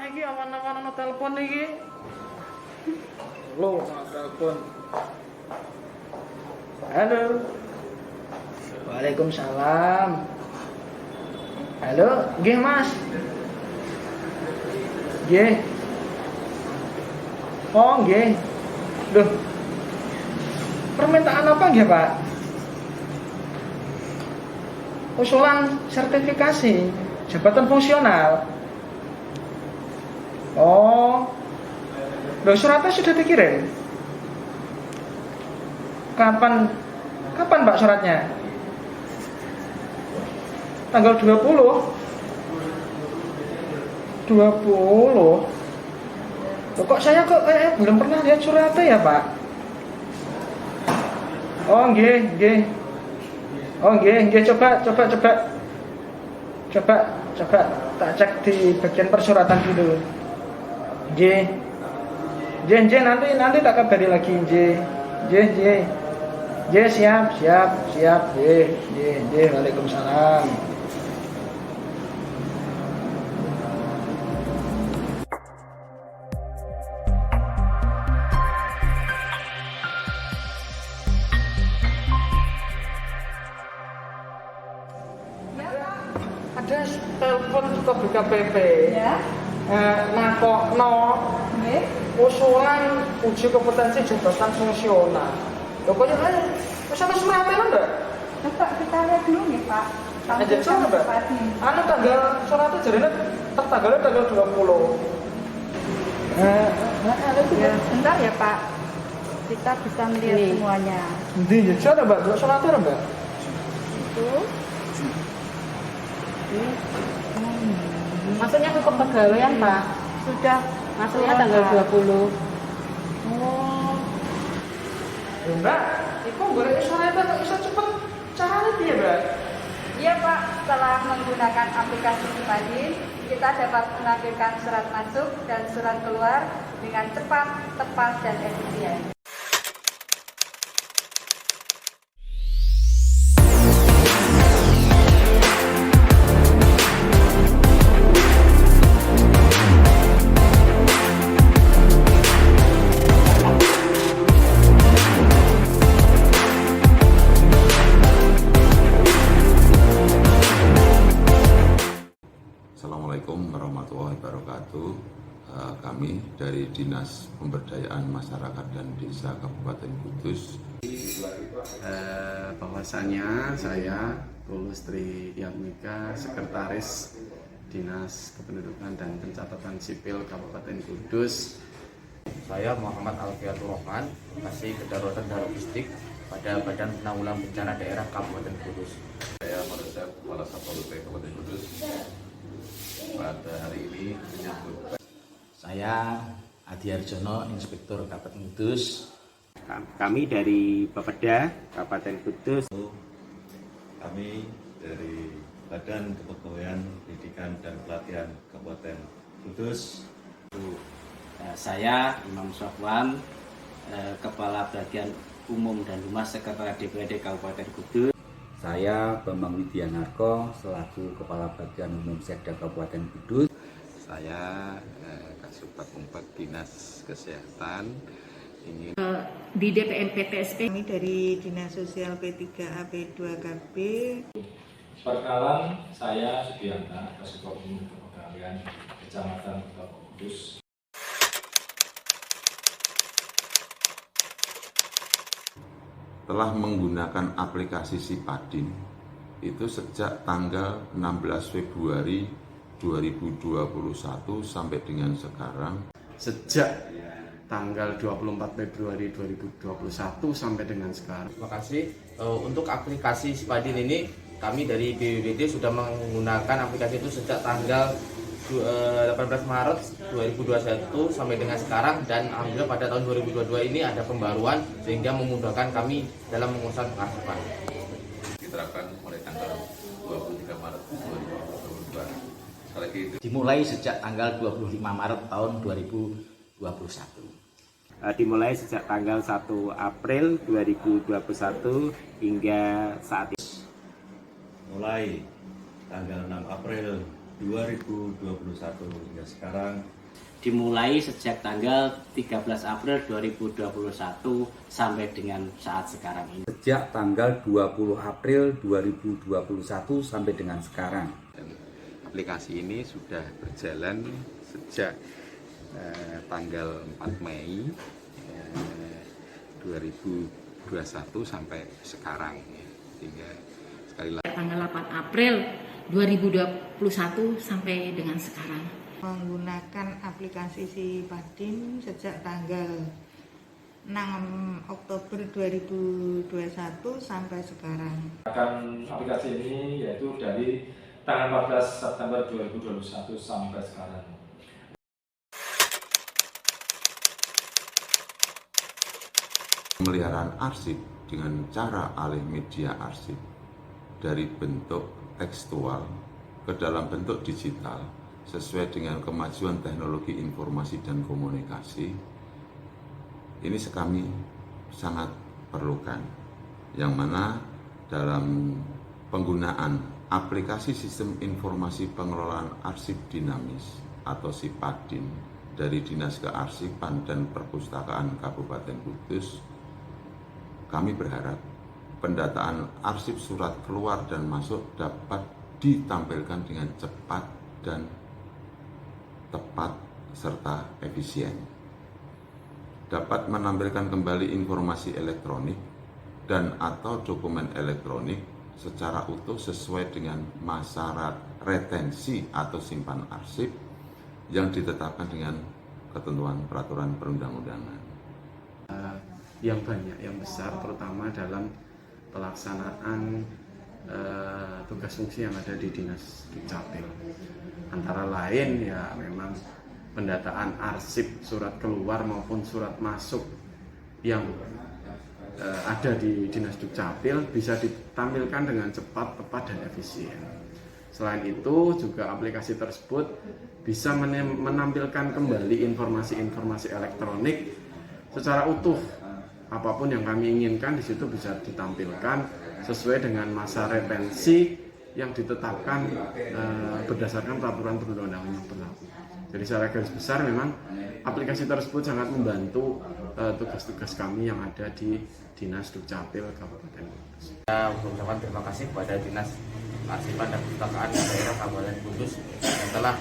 Iki awan-awan ana telepon iki. Lo telepon. Halo. Waalaikumsalam. Halo, nggih Mas. Nggih. Oh, nggih. Loh. Permintaan apa nggih, Pak? Usulan sertifikasi jabatan fungsional. Oh, loh suratnya sudah dikirim? Kapan Pak suratnya? Tanggal 20? 20? Loh, kok saya kayak belum pernah lihat suratnya ya Pak? Oh, nggih. Oh, nggih, coba tak cek di bagian persuratan dulu. J, nanti tak kabari lagi J, siap, J, waalaikumsalam. Ada telepon ke BKPP. Ya. Nakokno usulan uji kompetensi jabatan fungsional. Pokoknya wis ana suratnya lho, Mbak. Coba kita lihat dulu nih, Pak. Aja coba, Mbak. Anu tanggal suratnya jarene tertanggalnya tanggal 20. Ya, bentar ya, Pak. Kita bisa melihat semuanya. Ndi ya, coba Mbak, delok suratnya, Mbak. Itu. Maksudnya ke kepegawaian Pak? Sudah Maksudnya tanggal 20. Oh. Mbak, iku golek suratnya kok iso cepet carane piye, Mbak? Iya, Pak. Setelah menggunakan aplikasi Sipadin, kita dapat menampilkan surat masuk dan surat keluar dengan cepat, tepat, dan efisien. Assalamualaikum warahmatullahi wabarakatuh. Kami dari Dinas Pemberdayaan Masyarakat dan Desa Kabupaten Kudus. Bahwasanya saya Tulus Tri Yatmika, Sekretaris Dinas Kependudukan dan Pencatatan Sipil Kabupaten Kudus. Saya Muhammad Alfiatur Rahman, Kasih Kedaruratan dan Logistik pada Badan Penanggulangan Bencana Daerah Kabupaten Kudus. Saya Maresep Kepala Satpol PP Kabupaten Kudus. Pada hari ini menyambut. Saya Adi Arjono, Inspektur Kabupaten Kudus. Kami dari Bapeda Kabupaten Kudus. Kami dari Badan Kepegawaian Pendidikan dan Pelatihan Kabupaten Kudus. Saya Imam Sofwan, Kepala Bagian Umum dan Humas Sekretariat DPRD Kabupaten Kudus. Saya Bambang Widianarko selaku Kepala Bagian Umum Sekda Kabupaten Kudus. Saya Kasubag 4 Dinas Kesehatan ingin di DPMPTSP. Kami dari Dinas Sosial P3A P2KB. Perkenalan, saya Sudianta, Kasubag Umum Kepegawaian Kecamatan Kudus. telah menggunakan aplikasi Sipadin itu sejak tanggal 16 Februari 2021 sampai dengan sekarang. Sejak tanggal 24 Februari 2021 sampai dengan sekarang. Terima kasih. Untuk aplikasi Sipadin ini kami dari BPBD sudah menggunakan aplikasi itu sejak tanggal 18 Maret 2021 sampai dengan sekarang, dan alhamdulillah pada tahun 2022 ini ada pembaruan sehingga memudahkan kami dalam menguruskan penghasilan. Diterapkan mulai tanggal 23 Maret 2022. Sekali Dimulai sejak tanggal 25 Maret tahun 2021. Dimulai sejak tanggal 1 April 2021 hingga saat ini. Mulai tanggal 6 April 2021 hingga sekarang. Dimulai sejak tanggal 13 April 2021 sampai dengan saat sekarang ini. Sejak tanggal 20 April 2021 sampai dengan sekarang. Aplikasi ini sudah berjalan sejak tanggal 4 Mei 2021 sampai sekarang. Hingga sekali lagi Tanggal 8 April 2021 sampai dengan sekarang. Menggunakan aplikasi Sipadin sejak tanggal 6 Oktober 2021 sampai sekarang. Aplikasi ini yaitu dari tanggal 14 September 2021 sampai sekarang. Pemeliharaan arsip dengan cara alih media arsip dari bentuk tekstual ke dalam bentuk digital sesuai dengan kemajuan teknologi informasi dan komunikasi, ini kami sangat perlukan, yang mana dalam penggunaan aplikasi sistem informasi pengelolaan arsip dinamis atau Sipadin dari Dinas Kearsipan dan Perpustakaan Kabupaten Kudus, kami berharap pendataan arsip surat keluar dan masuk dapat ditampilkan dengan cepat dan tepat serta efisien. Dapat menampilkan kembali informasi elektronik dan atau dokumen elektronik secara utuh sesuai dengan masa retensi atau simpan arsip yang ditetapkan dengan ketentuan peraturan perundang-undangan. Yang banyak, yang besar, terutama dalam pelaksanaan tugas fungsi yang ada di Dinas Dukcapil. Antara lain ya memang pendataan arsip surat keluar maupun surat masuk yang ada di Dinas Dukcapil bisa ditampilkan dengan cepat, tepat, dan efisien. Selain itu juga aplikasi tersebut bisa menampilkan kembali informasi-informasi elektronik secara utuh. Apapun yang kami inginkan di situ bisa ditampilkan sesuai dengan masa retensi yang ditetapkan berdasarkan peraturan perundang-undangan yang berlaku. Jadi secara garis besar memang aplikasi tersebut sangat membantu tugas-tugas kami yang ada di Dinas Dukcapil Kabupaten Kudus. Saya mengucapkan terima kasih kepada Dinas Kearsipan dan Perpustakaan Daerah Kabupaten Kudus yang telah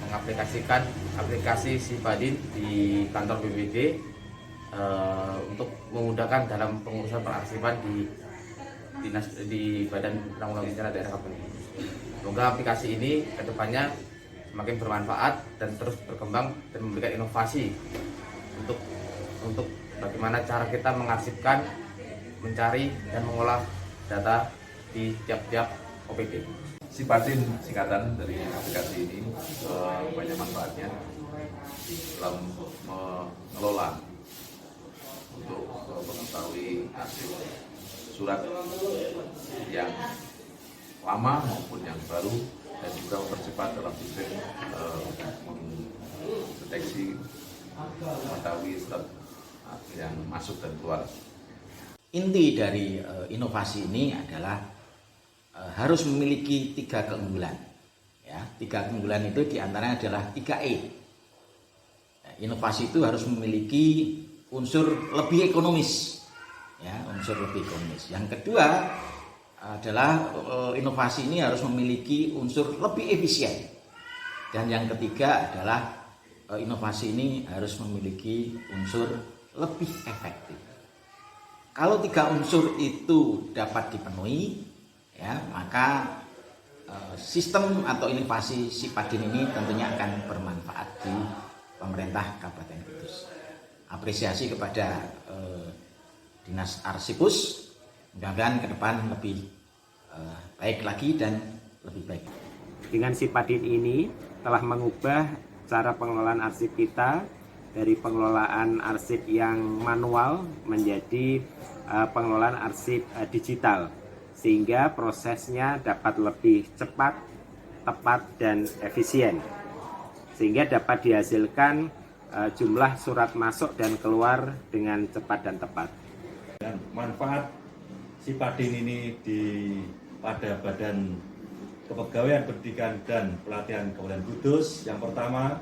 mengaplikasikan aplikasi Sipadin di kantor BPD untuk memudahkan dalam pengurusan perarsipan di Badan Penanggulangan Daerah Kabupaten Kudus. Semoga aplikasi ini kedepannya semakin bermanfaat dan terus berkembang dan memberikan inovasi untuk bagaimana cara kita mengarsipkan, mencari dan mengolah data di tiap-tiap OPD. Sipadin singkatan dari aplikasi ini banyak manfaatnya dalam mengelola untuk mengetahui arsip surat yang lama maupun yang baru dan juga mempercepat dalam sistem mendeteksi mengetahui surat yang masuk dan keluar. Inti dari inovasi ini adalah harus memiliki 3 keunggulan. Ya, 3 keunggulan itu diantaranya adalah 3E. Nah, inovasi itu harus memiliki unsur lebih ekonomis. Ya, unsur lebih ekonomis. Yang kedua adalah inovasi ini harus memiliki unsur lebih efisien. Dan yang ketiga adalah inovasi ini harus memiliki unsur lebih efektif. Kalau 3 unsur itu dapat dipenuhi, ya, maka sistem atau inovasi Sipadin ini tentunya akan bermanfaat di pemerintah Kabupaten Kudus. Apresiasi kepada Dinas Arsipus, mudah-mudahan ke depan lebih baik lagi dan lebih baik. Dengan Sipadin ini telah mengubah cara pengelolaan arsip kita dari pengelolaan arsip yang manual menjadi pengelolaan arsip digital, sehingga prosesnya dapat lebih cepat, tepat, dan efisien, sehingga dapat dihasilkan jumlah surat masuk dan keluar dengan cepat dan tepat. Dan manfaat Sipadin ini pada Badan Kepegawaian Pendidikan dan Pelatihan Kabupaten Kudus, yang pertama,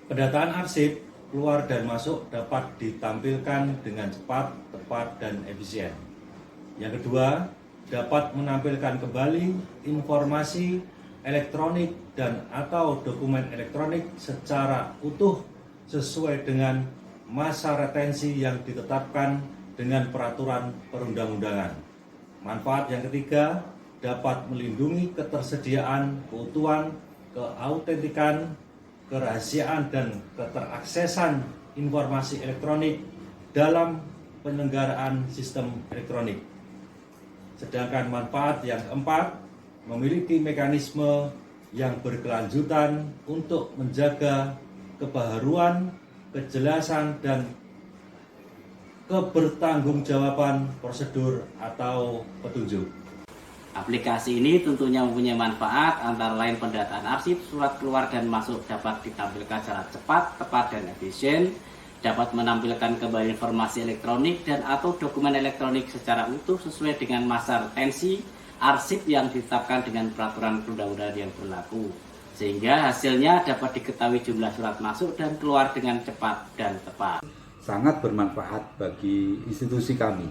pendataan arsip keluar dan masuk dapat ditampilkan dengan cepat, tepat, dan efisien. Yang kedua, dapat menampilkan kembali informasi elektronik dan atau dokumen elektronik secara utuh sesuai dengan masa retensi yang ditetapkan dengan peraturan perundang-undangan. Manfaat yang ketiga, dapat melindungi ketersediaan, keutuhan, keautentikan, kerahasiaan, dan keteraksesan informasi elektronik dalam penyelenggaraan sistem elektronik. Sedangkan manfaat yang keempat, memiliki mekanisme yang berkelanjutan untuk menjaga kebaharuan, kejelasan, dan kebertanggungjawaban prosedur atau petunjuk. Aplikasi ini tentunya mempunyai manfaat antara lain pendataan arsip, surat keluar dan masuk dapat ditampilkan secara cepat, tepat, dan efisien, dapat menampilkan kembali informasi elektronik dan atau dokumen elektronik secara utuh sesuai dengan masa retensi arsip yang ditetapkan dengan peraturan perundang-undangan yang berlaku, sehingga hasilnya dapat diketahui jumlah surat masuk dan keluar dengan cepat dan tepat. Sangat bermanfaat bagi institusi kami.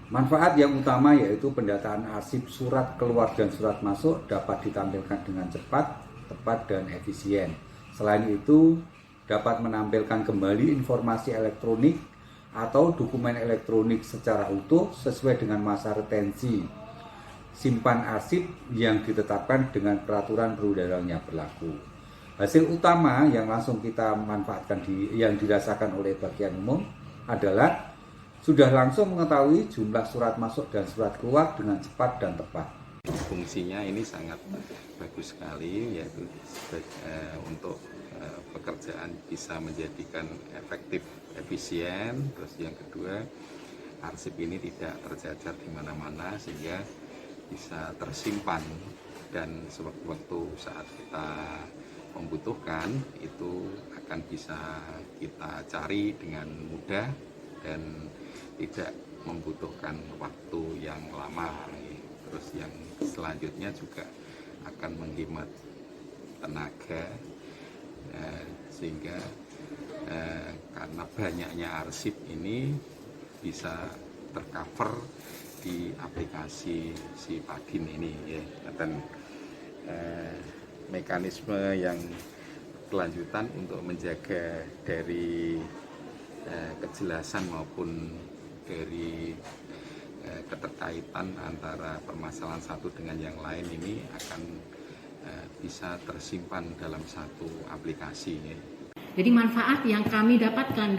Manfaat yang utama yaitu pendataan arsip surat keluar dan surat masuk dapat ditampilkan dengan cepat, tepat, dan efisien. Selain itu, dapat menampilkan kembali informasi elektronik atau dokumen elektronik secara utuh sesuai dengan masa retensi simpan arsip yang ditetapkan dengan peraturan perundang-undangan yang berlaku. Hasil utama yang langsung kita manfaatkan yang dirasakan oleh bagian umum adalah sudah langsung mengetahui jumlah surat masuk dan surat keluar dengan cepat dan tepat. Fungsinya ini sangat bagus sekali, yaitu untuk pekerjaan bisa menjadikan efektif, efisien. Terus yang kedua, arsip ini tidak terjajar di mana-mana sehingga bisa tersimpan, dan sewaktu-waktu saat kita membutuhkan itu akan bisa kita cari dengan mudah dan tidak membutuhkan waktu yang lama. Terus yang selanjutnya juga akan menghemat tenaga, sehingga karena banyaknya arsip ini bisa tercover di aplikasi Sipadin ini ya. Dan mekanisme yang kelanjutan untuk menjaga dari kejelasan maupun dari keterkaitan antara permasalahan satu dengan yang lain ini akan bisa tersimpan dalam satu aplikasi ya. Jadi manfaat yang kami dapatkan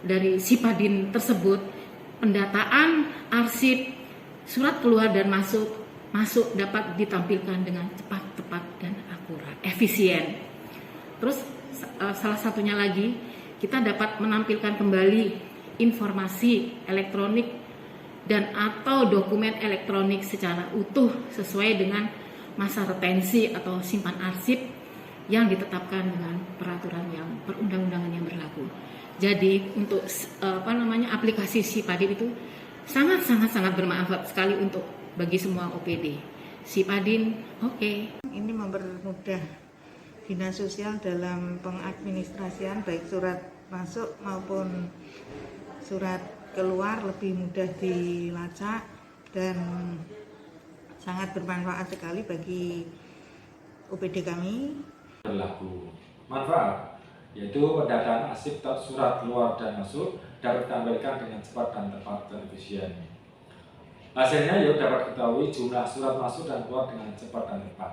dari Sipadin tersebut, pendataan arsip surat keluar dan masuk dapat ditampilkan dengan cepat, tepat, dan akurat, efisien. Terus salah satunya lagi, kita dapat menampilkan kembali informasi elektronik dan atau dokumen elektronik secara utuh sesuai dengan masa retensi atau simpan arsip yang ditetapkan dengan peraturan yang perundang-undangan yang berlaku. Jadi untuk aplikasi Sipadin itu sangat bermanfaat sekali untuk bagi semua OPD. Sipadin, oke. Ini mempermudah Dinas Sosial dalam pengadministrasian baik surat masuk maupun surat keluar lebih mudah dilacak dan sangat bermanfaat sekali bagi OPD kami. Berlaku manfaat yaitu pendataan arsip surat keluar dan masuk dapat ditampilkan dengan cepat dan tepat dan efisien. Hasilnya yaitu dapat diketahui jumlah surat masuk dan keluar dengan cepat dan tepat.